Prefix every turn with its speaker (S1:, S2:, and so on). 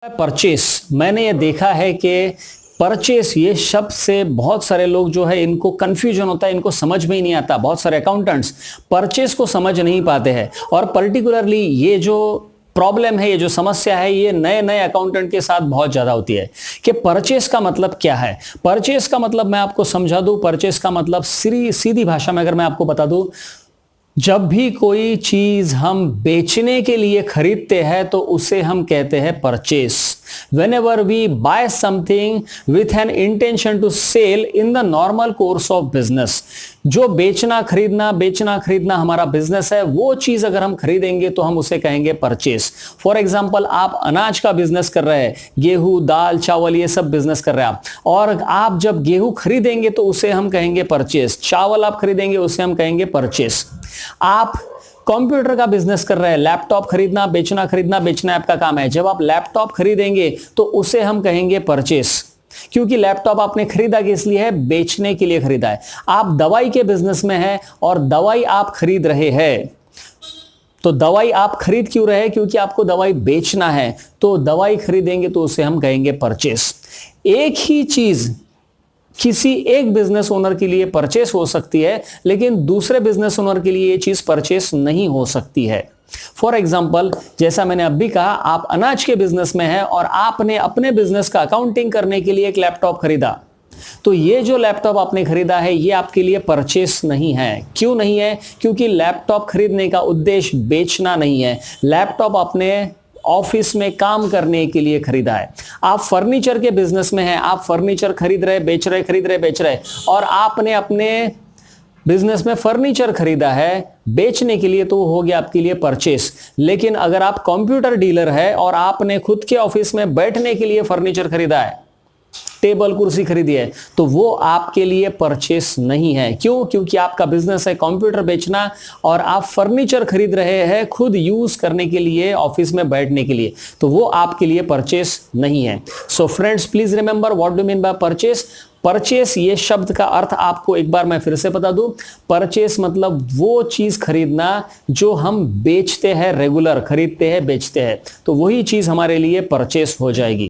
S1: Purchase मैंने ये देखा है कि परचेस ये शब्द से बहुत सारे लोग जो है इनको कंफ्यूजन होता है, इनको समझ में ही नहीं आता। बहुत सारे अकाउंटेंट्स परचेस को समझ नहीं पाते हैं और पर्टिकुलरली ये जो प्रॉब्लम है, ये जो समस्या है, ये नए नए अकाउंटेंट के साथ बहुत ज्यादा होती है कि परचेस का मतलब क्या है। परचेस का मतलब मैं आपको समझा दूं। परचेस का मतलब सीधी भाषा में अगर मैं आपको बता दूं, जब भी कोई चीज हम बेचने के लिए खरीदते हैं तो उसे हम कहते हैं purchase. whenever we buy something with an intention to sell in the normal course of business, जो बेचना खरीदना हमारा बिजनेस है, वो चीज अगर हम खरीदेंगे तो हम उसे कहेंगे परचेस। फॉर एग्जांपल, आप अनाज का बिजनेस कर रहे हैं, गेहूं, दाल, चावल, ये सब बिजनेस कर रहे हैं आप, और आप जब गेहूं खरीदेंगे तो उसे हम कहेंगे परचेस। चावल आप खरीदेंगे उसे हम कहेंगे परचेस। आप कंप्यूटर का बिजनेस कर रहे हैं, लैपटॉप खरीदना बेचना आपका काम है। जब आप लैपटॉप खरीदेंगे तो उसे हम कहेंगे परचेस, क्योंकि लैपटॉप आपने खरीदा किस लिए है? बेचने के लिए खरीदा है। आप दवाई के बिजनेस में हैं और दवाई आप खरीद रहे हैं, तो दवाई आप खरीद क्यों रहे? क्योंकि आपको दवाई बेचना है, तो दवाई खरीदेंगे तो उसे हम कहेंगे परचेस। एक ही चीज किसी एक बिजनेस ओनर के लिए परचेस हो सकती है, लेकिन दूसरे बिजनेस ओनर के लिए ये चीज परचेस नहीं हो सकती है। फॉर एग्जाम्पल, जैसा मैंने अभी कहा, आप अनाज के बिजनेस में हैं और आपने अपने बिजनेस का अकाउंटिंग करने के लिए एक लैपटॉप खरीदा, तो ये जो लैपटॉप आपने खरीदा है ये आपके लिए परचेस नहीं है। क्यों नहीं है? क्योंकि लैपटॉप खरीदने का उद्देश्य बेचना नहीं है। लैपटॉप अपने ऑफिस में काम करने के लिए खरीदा है। आप फर्नीचर के बिजनेस में हैं, आप फर्नीचर खरीद रहे बेच रहे और आपने अपने बिजनेस में फर्नीचर खरीदा है बेचने के लिए, तो हो गया आपके लिए परचेस। लेकिन अगर आप कंप्यूटर डीलर है और आपने खुद के ऑफिस में बैठने के लिए फर्नीचर खरीदा है, टेबल कुर्सी खरीदी है, तो वो आपके लिए परचेस नहीं है। क्यों? क्योंकि आपका बिजनेस है कंप्यूटर बेचना और आप फर्नीचर खरीद रहे हैं खुद यूज करने के लिए, ऑफिस में बैठने के लिए, तो वो आपके लिए परचेस नहीं है। So friends, please remember what do mean by purchase. Purchase ये शब्द का अर्थ आपको एक बार मैं फिर से बता दूं। परचेस मतलब वो चीज खरीदना जो हम बेचते हैं, रेगुलर खरीदते हैं बेचते हैं, तो वही चीज हमारे लिए परचेस हो जाएगी।